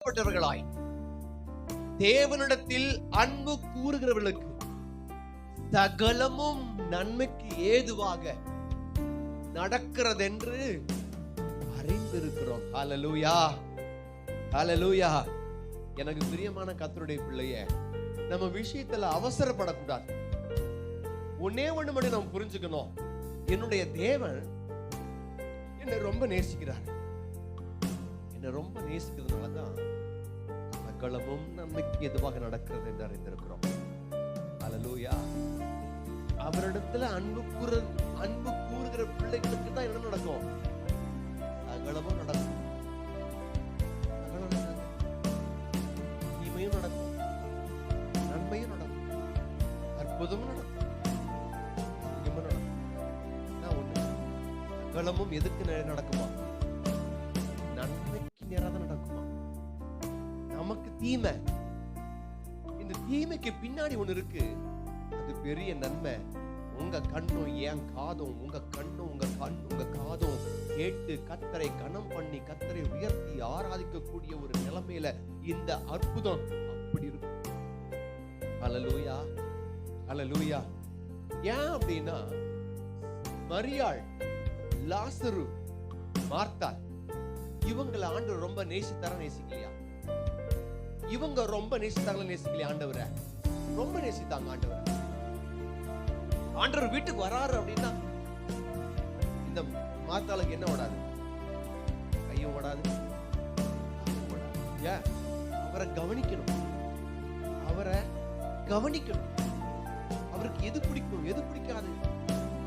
பட்டவர்களாய் தேவனிடத்தில் அன்பு கூறுகிறவர்களுக்கு சகலமும் நன்மைக்கு ஏதுவாக நடக்கிறதென்று அறிந்திருக்கிறோம். ஹல்லேலூயா, ஹல்லேலூயா. எனக்கு பிரியமான கர்த்தருடைய பிள்ளையே, நம்ம விஷயத்துல அவசரப்படக்கூடாது. ஒன்னே ஒண்ணு மட்டும் நம்ம புரிஞ்சுக்கணும், என்னுடைய தேவன் என்னை ரொம்ப நேசிக்கிறார். என்னை ரொம்ப நேசிக்கிறதுனாலதான் சகலமும் நன்மைக்கு எதுவாக நடக்கிறது என்று அறிந்திருக்கிறோம். ஹல்லேலூயா. அவரிடத்துல அன்பு கூறுகிற பிள்ளைகளுக்கு தான் என்ன நடக்கும்? சகலமும் நடக்கும். தீமையும் நடக்கும், நன்மையும் நடக்கும், அற்புதமும் நடக்கும், நடக்கும். சகலமும் எதுக்கு நடக்குமா? நன்மைக்கு நேராக நடக்குமா? நமக்கு தீமை, இந்த தீமைக்கு பின்னாடி ஒண்ணு இருக்கு, அது பெரிய நன்மை. உங்க கண்ணும் என் காதும், உங்க கண்ணும் உங்க காதும் கேட்டு கர்த்தரை கனம் பண்ணி கர்த்தரை உயர்த்தி ஆராதிக்கக்கூடிய ஒரு நிலைமையில இந்த அற்புதம் அப்படி இருக்கும். ஹல்லேலூயா, ஹல்லேலூயா. ஏன் அப்படின்னா, மரியாள், லாசரு, மார்த்தா, இவங்களை ஆண்டவர் ரொம்ப நேசிக்கலையா? இவங்க ரொம்ப நேசிக்கலையா? ஆண்டவரை ரொம்ப நேசித்தாங்க. ஆண்டவர் வீட்டுக்கு வராரு அப்படின்னா இந்த மார்த்தாளுக்கு என்ன ஓடாது? கையும் ஓடாது, ஏன்? அவரை கவனிக்கணும், அவருக்கு எது பிடிக்கும் எது பிடிக்காது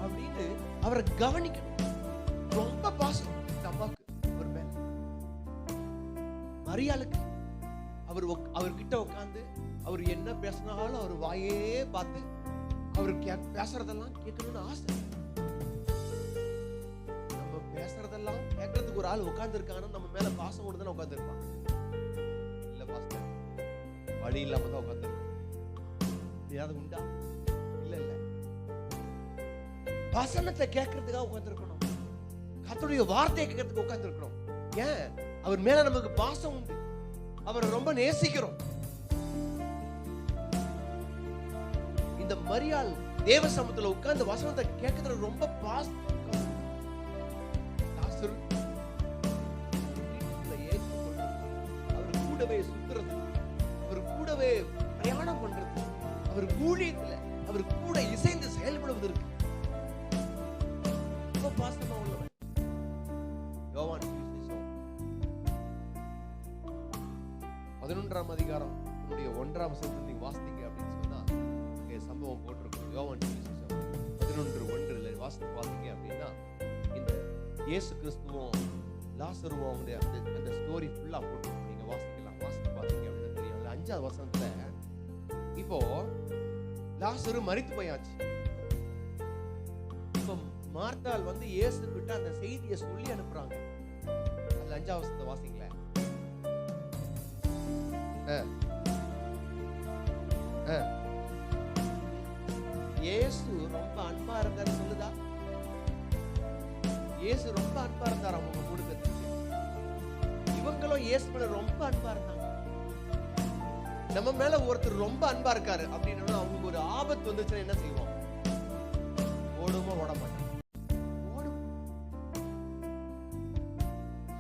அப்படின்னு அவரை கவனிக்கணும். ரொம்ப பாசம் இந்த அம்மாக்கு அவர் மேல. மரியாளுக்கு அவர்கிட்ட உட்கார்ந்து அவர் என்ன பேசினாலும் அவர் வாயே பார்த்து அவருக்கு பேசுறதெல்லாம் கேட்கணும்னு ஆசை. நம்ம பேசுறதெல்லாம் கேட்கறதுக்கு ஒரு ஆள் உட்கார்ந்து இருக்காங்கன்னா நம்ம மேல பாசம் கொண்டு தானே உட்கார்ந்து இருப்பான். இல்ல பாஸ்டர், வழி இல்லாம தான் உட்கார்ந்து இருக்கோம். ஏதாவது உண்டா? இல்ல. வசனத்தை கேட்கறதுக்காக உட்கார்ந்து இருக்கணும், கர்த்தருடைய வார்த்தையை கேட்கறதுக்கு உட்கார்ந்து இருக்கணும். ஏன்? அவர் மேல நமக்கு பாசம் உண்டு, அவரை ரொம்ப நேசிக்கிறோம். இந்த மரியாள் தேவ சமூகத்துல உட்கார்ந்து வசனத்தை கேட்கறது ரொம்ப பாசம். அவர் கூடவே சுத்துறது, அவர் கூடவே பிரயாணம் பண்றது, அவர் ஊழியத்துல அவர் கூட இசைந்து செயல்படுவதற்கு ரொம்ப பாசமா உள்ளவர். யோவான் 11ஆம் அதிகாரம் 1ஆம் வசனத்தை நீங்க வாசித்தீங்க அப்படின்னு சொன்னா அங்கே சம்பவம் போட்டிருக்கும். யோவான் 11:1 வாசித்தீங்க அப்படின்னா இந்த இயேசு கிறிஸ்துவும் லாசருவும் அவங்களுடைய அந்த ஸ்டோரி ஃபுல்லா போட்டிருக்கும். நீங்க வாசித்து பார்த்தீங்க அப்படின்னு தெரியும். 5ஆவது வசனத்துல இப்போ லாசரு மரித்து போயாச்சு. இப்போ மார்த்தாள் வந்து இயேசு கிட்ட அந்த செய்தியை சொல்லி அனுப்புறாங்க. அதுல 5ஆவது வசனத்தை வாசிங்களேன். இயேசு ரொம்ப அன்பா இருந்தாரு சொல்லுதா? இயேசு ரொம்ப அன்பா இருந்தார் அவங்க குடும்பத்துக்கு. இவங்களும் இயேசு மேல ரொம்ப அன்பா இருந்தாங்க. நம்ம மேல ஒருத்தர் ரொம்ப அன்பா இருக்காரு அப்படின்னா அவங்களுக்கு ஒரு ஆபத்து வந்துச்சுன்னா என்ன செய்வோம்? ஓடுமா ஓட மாட்டோம்? ஓடும்,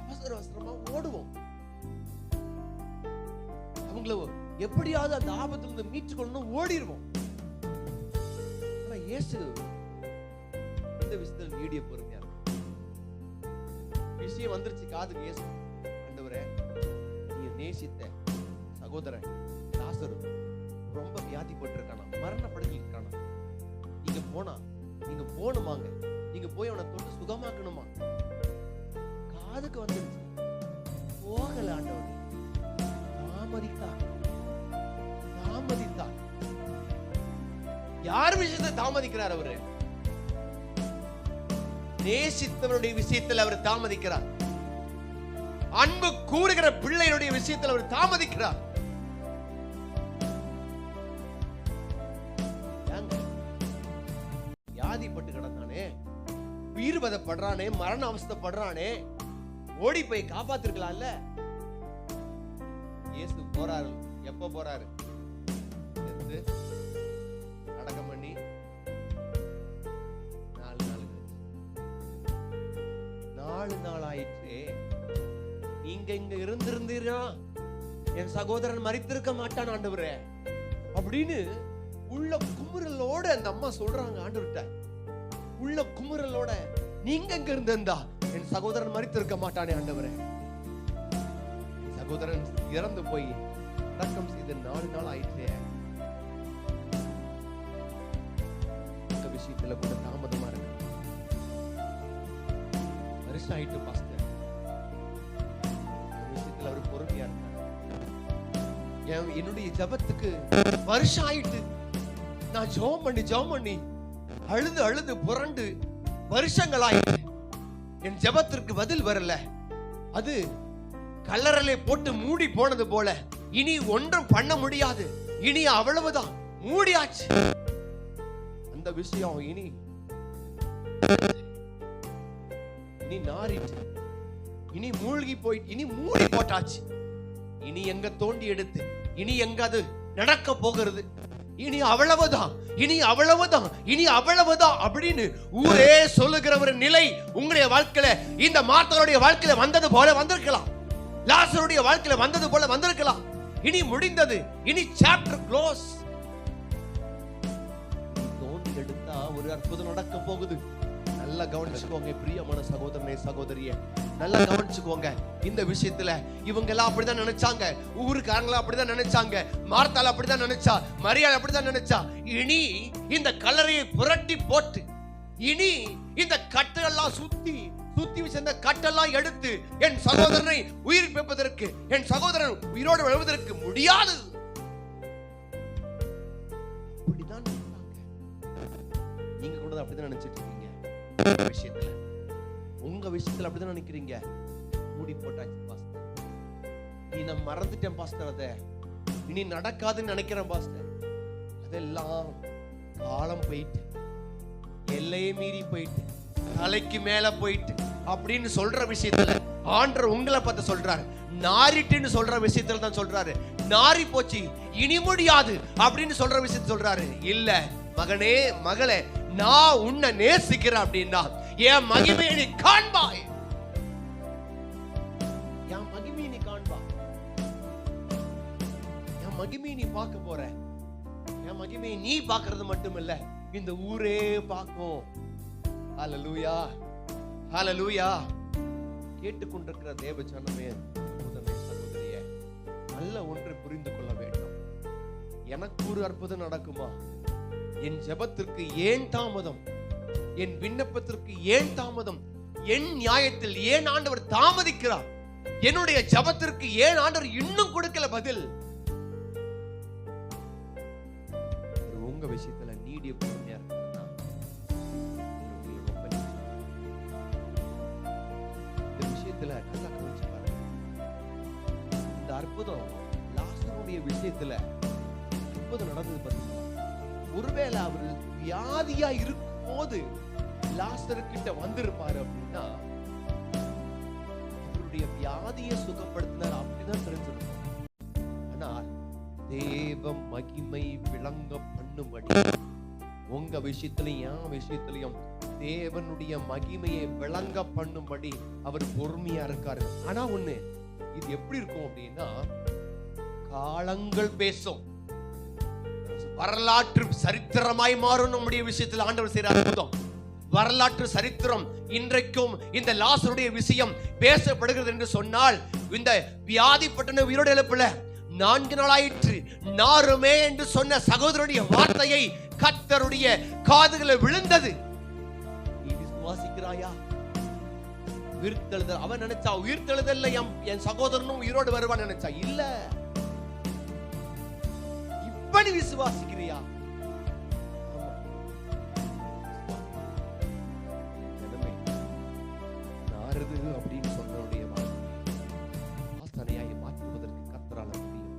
அவசரமா ஓடுவோம். அவங்கள எப்படியாவது அந்த ஆபத்துல இருந்து மீட்டுக்கொள்ளணும் ஓடிடுவோம். ஆனா இயேசு இந்த விஷயத்துல நீடிய பொறுமையா இருக்கு. விஷயம் வந்துருச்சு காதுக்கு. இயேசு, ஆண்டவரே, நீ நேசித்த சகோதரன் லாசரு ரொம்ப வியாதிப்பட்டிருக்கானா, மரணப்படுக்கையில் இருக்கானா, நீங்க போகணுமாங்க, நீங்க போய் அவனை தொட்டு சுகமாக்கணுமா. காதுக்கு வந்துருச்சு, போகல. ஆண்டவர் தாமதித்தார். யார் விஷயத்தை தாமதிக்கிறார்? அவரு நேசித்தவனுடைய விஷயத்தில் அவர் தாமதிக்கிறார். அன்பு கூறுகிற பிள்ளையுடைய விஷயத்தில் அவர் தாமதிக்கிறார். வியாதிப்பட்டு கிடந்தானே, உயிர் வதப்படுறானே, மரண அவஸ்தைப்படுறானே, ஓடி போய் காப்பாத்திருக்கலாம்ல. இயேசு போறாரு. எப்ப போறாரு? செத்து அடக்கம் பண்ணி 4 நாள் கழிச்சு. 4 நாள் ஆயிற்று. நீங்க இங்க இருந்திருந்தீரா என் சகோதரன் மரித்திருக்க மாட்டான் ஆண்டவரே அப்படின்னு உள்ள குமுறலோட அந்த அம்மா சொல்றாங்க ஆண்டவர்கிட்ட. உள்ள குமுறலோட, நீங்க இங்க இருந்திருந்தா என் சகோதரன் மரித்திருக்க மாட்டானே ஆண்டவரே. சகோதரன் இறந்து போய் அடக்கம் செய்த 4 நாள் ஆயிடுச்சே. இந்த விஷயத்துல கூட தாமதமா இருக்கு. வருஷம் ஆயிட்டு பாஸ்டர், விஷயத்துல அவர் பொறுமையா இருக்கார். என்னுடைய ஜபத்துக்கு வருஷம் ஆயிட்டு. நான் ஜெபம் பண்ணி அழுது புரண்டு வருஷங்கள் ஆயிட்டு. என் ஜபத்திற்கு பதில் வரல. அது கல்லறையிலே போட்டு மூடி போனது போல. இனி ஒன்றும் பண்ண முடியாது. இனி அவ்வளவுதான், மூடியாச்சு. அந்த விஷயம் இனி நாரிட்டு, இனி மூழ்கி போயிட்டு, இனி மூடி போட்டாச்சு. இனி எங்க தோண்டி எடுத்து இனி எங்க அது நடக்க போகிறது? இனி அவ்வளவுதான், இனி அவ்வளவுதான், இனி அவ்வளவுதான் அப்படின்னு ஊரே சொல்லுகிற ஒரு நிலை உங்களுடைய வாழ்க்கையில, இந்த மார்த்தாளுடைய வாழ்க்கையில வந்தது போல வந்திருக்கலாம். லாசருடைய வாழ்க்கையில வந்தது போல வந்திருக்கலாம். இனி முடிந்தது, இனி சாப்டர் க்ளோஸ். தோண்டி எடுத்தா ஒரு அற்புதம் நடக்க போகுது. நல்லா கவனிச்சுக்கோங்க பிரியமான சகோதரனே சகோதரியே, நல்லா கவனிச்சுக்கோங்க. இந்த விஷயத்துல இவங்க எல்லாம் அப்படிதான் நினைச்சாங்க, ஊருக்காரங்களா அப்படிதான் நினைச்சாங்க, மார்த்தாள் அப்படிதான் நினைச்சா, மரியாள் அப்படிதான் நினைச்சா. இனி இந்த கல்லறையை புரட்டி போட்டு, இனி இந்த கட்டெல்லாம் சுத்தி வச்சிருந்த கட்டெல்லாம் எடுத்து என் சகோதரனை உயிர் பெறுவதற்கு, என் சகோதரன் உயிரோடு எழுவதற்கு முடியாது. அப்படிதான் நீங்க கூட அப்படிதான் நினைச்சிட்டு இருக்கீங்க. விஷயத்துல உங்க விஷயத்துல அப்படிதான் நினைக்கிறீங்க. மூடி போட்டாச்சு பாஸ்டர், நீ நான் மறந்துட்டேன் பாஸ்டர், அத இனி நடக்காதுன்னு நினைக்கிறேன் பாஸ்டர். அதெல்லாம் காலம் போயிட்டு, எல்லையை மீறி போயிட்டு, தலைக்கு மேல போயிட்டு அப்படின்னு சொல்ற விஷயத்துல ஆண்டவர் உங்களை பார்த்து சொல்றாரு. நாரிட்டுன்னு சொல்ற விஷயத்துல தான் சொல்றாரு. நாரி போச்சு, இனி முடியாது அப்படின்னு சொல்ற விஷயத்த சொல்றாரு. இல்ல மகனே மகளே, நான் உன்னை நேசிக்கிறேன் அப்படின்னா என் மகிமையை நீ காண்பாய். என் மகிமையை நீ காண்பாய். என் மகிமையை நீ பார்க்க போற. என் மகிமையை நீ பார்க்கிறது மட்டும் இல்ல, இந்த ஊரே பார்க்கும். ஹல்லேலூயா, ஹல்லேலூயா. கேட்டுக்கொண்டிருக்கிற தேவ ஜனமே, சகோதரனே சகோதரியே, நல்ல ஒன்றை புரிந்து கொள்ள வேண்டும். எனக்கு ஒரு அற்புதம் நடக்குமா? என் ஜெபத்திற்கு ஏன் தாமதம்? என் விண்ணப்பத்திற்கு ஏன் தாமதம்? என் நியாயத்தில் ஏன் ஆண்டவர் தாமதிக்கிறார்? என்னுடைய ஜெபத்திற்கு ஏன் ஆண்டவர் இன்னும் கொடுக்கல பதில்? உங்க விஷயத்துல நீடிய பொறுமையா இருக்கா? இந்த விஷயத்துல நல்லா கவனிச்சு பாருங்க. இந்த அற்புதம் லாசருடைய விஷயத்துல அற்புதம் நடந்தது பார்த்தீங்களா? ஒருவேளை அவர் வியாதியா இருக்கும் போது லாசரு கிட்ட வந்திருப்பாரு அப்படின்னா அவருடைய வியாதியை சுகப்படுத்தினார் அப்படிதான் தெரிஞ்சிருக்கும். ஆனால் தேவ மகிமை விளங்க பண்ணும்படி உங்க விஷயத்திலையும் என் விஷயத்திலையும் தேவனுடைய மகிமையை விளங்க பண்ணும்படி அவர் பொறுமையா இருக்காரு. ஆனா ஒண்ணு, இது எப்படி இருக்கும் அப்படின்னா, காலங்கள் பேசும், வரலாற்று சரித்திரமாய் மாறும். நம்முடைய விஷயத்தில் ஆண்டவர் செய்யற அற்புதம் வரலாற்று சரித்திரம். இன்றைக்கும் இந்த லாசருடைய விஷயம் பேசப்படுகிறது என்று சொன்னால், இந்த வியாதிப்பட்ட உயிரோடு எழுப்பல, 4 நாள் ஆயிற்று, நாருமே என்று சொன்ன சகோதரனுடைய வார்த்தையை கர்த்தருடைய காதுகளை விழுந்தது. நீ விசுவாசிக்கிறாயா? உயிர்த்தெழுதல் அவன் நினைச்சா, உயிர்த்தெழுதல்ல என் சகோதரனும் உயிரோடு வருவான் நினைச்சா, இல்ல. இப்ப நீ விசுவாசிக்கிறியா? நாரது அப்படின்னு சொன்னவருடைய வாசனையாய் மாற்றுவதற்கு கர்த்தரால முடியும்.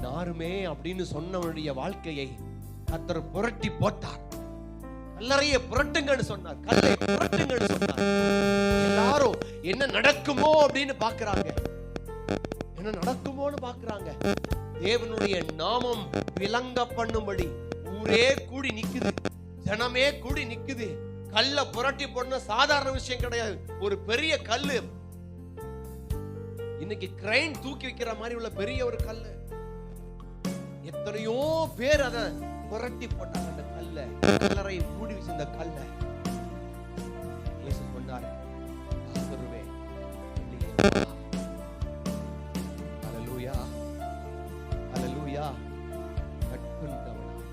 நாருமே அப்படின்னு சொன்னவருடைய வாழ்க்கையை கர்த்தர் புரட்டி போட்டார். கல்லறையை புரட்டுங்கன்னு சொன்னார், கல்லை புரட்டுங்கன்னு சொன்னார். எல்லாரும் என்ன நடக்குமோ அப்படின்னு பாக்குறாங்க. என்ன நடக்குமோன்னு பாக்குறாங்க. தேவனுடைய நாமம் விளங்க பண்ணும்படி ஊரே கூடி நிக்குது, ஜனமே கூடி நிக்குது. கல்ல புரட்டி போடணும் சாதாரண விஷயம் கிடையாது. ஒரு பெரிய கல்லு, இன்னைக்கு கிரைன் தூக்கி வைக்கிற மாதிரி உள்ள பெரிய ஒரு கல்லு, எத்தனையோ பேர் அதை புரட்டி போட்டாங்க. அந்த கல்ல, கல்லறை மூடி வச்சிருந்த கல்ல இயேசு சொன்னார், லாசருவே வெளியே வா. ஹல்லேலூயா, ஹல்லேலூயா. கட்டுண்டவனாய்,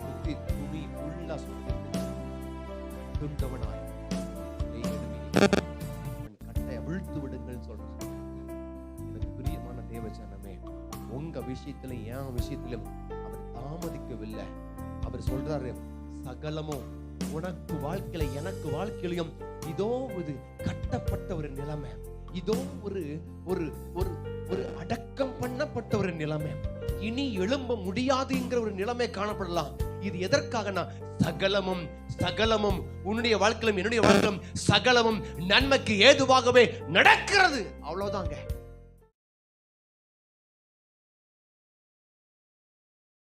சுத்தி துணி ஃபுல்லா சுத்தி கட்டுண்டவனாய் கட்டையை அவிழ்த்து விடுங்கள் சொல்றாங்க. எனக்கு பிரியமான தேவஜனமே, உங்க விஷயத்திலும் என் விஷயத்திலும் அவர் தாமதிக்கவில்லை. அவர் சொல்றாரு, சகலமும் உனக்கு வாழ்க்கையில எனக்கு வாழ்க்கையிலும் இதோ இது கட்டப்பட்ட ஒரு நிலைமை, இதோ ஒரு ஒரு ஒரு ஒரு அடக்கம் பண்ணப்பட்ட ஒரு நிலைமை, இனி எழும்ப முடியாதுங்கிற ஒரு நிலைமை காணப்படலாம். இது எதற்காகனா, சகலமும் சகலமும் உன்னுடைய வாழ்க்கையிலும் என்னுடைய வாழ்க்கையிலும் சகலமும் நன்மைக்கு ஏதுவாகவே நடக்கிறது. அவ்வளவுதாங்க.